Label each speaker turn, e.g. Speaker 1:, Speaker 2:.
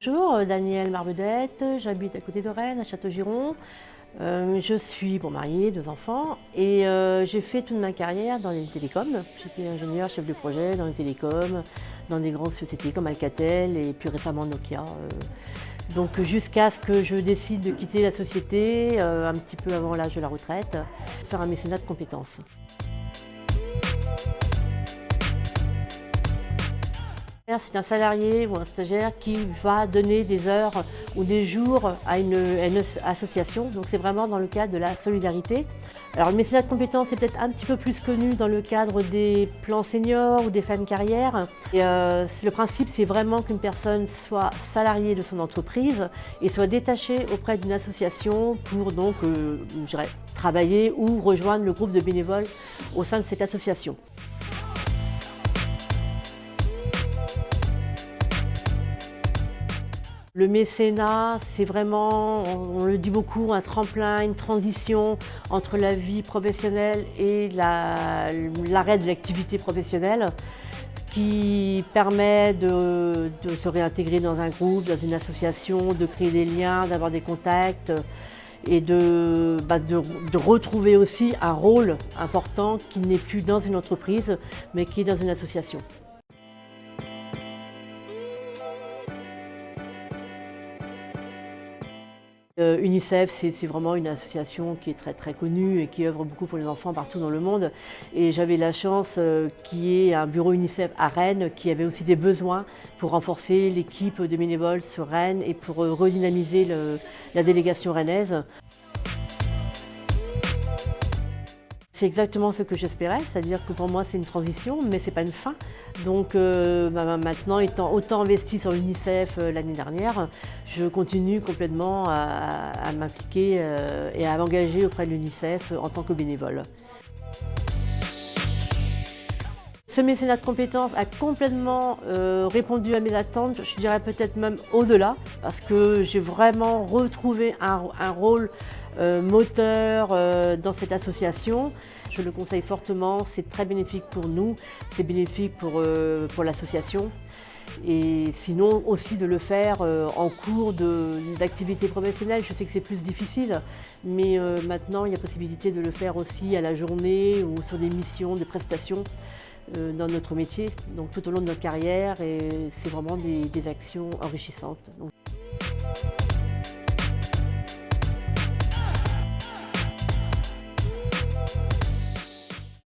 Speaker 1: Bonjour, Danielle Marbedette, j'habite à côté de Rennes, à Châteaugiron. Je suis mariée, 2 enfants et j'ai fait toute ma carrière dans les télécoms. J'étais ingénieure, chef de projet dans les télécoms, dans des grandes sociétés comme Alcatel et puis récemment Nokia. Donc jusqu'à ce que je décide de quitter la société, un petit peu avant l'âge de la retraite, faire un mécénat de compétences. C'est un salarié ou un stagiaire qui va donner des heures ou des jours à une association. Donc c'est vraiment dans le cadre de la solidarité. Alors le mécénat de compétences est peut-être un petit peu plus connu dans le cadre des plans seniors ou des fins de carrière. Et, le principe, c'est vraiment qu'une personne soit salariée de son entreprise et soit détachée auprès d'une association pour donc, travailler ou rejoindre le groupe de bénévoles au sein de cette association. Le mécénat, c'est vraiment, on le dit beaucoup, un tremplin, une transition entre la vie professionnelle et l'arrêt de l'activité professionnelle qui permet de se réintégrer dans un groupe, dans une association, de créer des liens, d'avoir des contacts et de retrouver aussi un rôle important qui n'est plus dans une entreprise mais qui est dans une association. UNICEF, c'est vraiment une association qui est très connue et qui œuvre beaucoup pour les enfants partout dans le monde. Et j'avais la chance qu'il y ait un bureau UNICEF à Rennes qui avait aussi des besoins pour renforcer l'équipe de bénévoles sur Rennes et pour redynamiser la délégation rennaise. C'est exactement ce que j'espérais, c'est-à-dire que pour moi c'est une transition, mais ce n'est pas une fin. Donc maintenant, étant autant investie sur l'UNICEF l'année dernière, je continue complètement à m'impliquer et à m'engager auprès de l'UNICEF en tant que bénévole. Ce mécénat de compétences a complètement répondu à mes attentes, je dirais peut-être même au-delà, parce que j'ai vraiment retrouvé un rôle moteur dans cette association. Je le conseille fortement, c'est très bénéfique pour nous, c'est bénéfique pour l'association. Et sinon aussi de le faire en cours d'activité professionnelle, je sais que c'est plus difficile, mais maintenant il y a possibilité de le faire aussi à la journée ou sur des missions, des prestations dans notre métier, donc tout au long de notre carrière, et c'est vraiment des actions enrichissantes.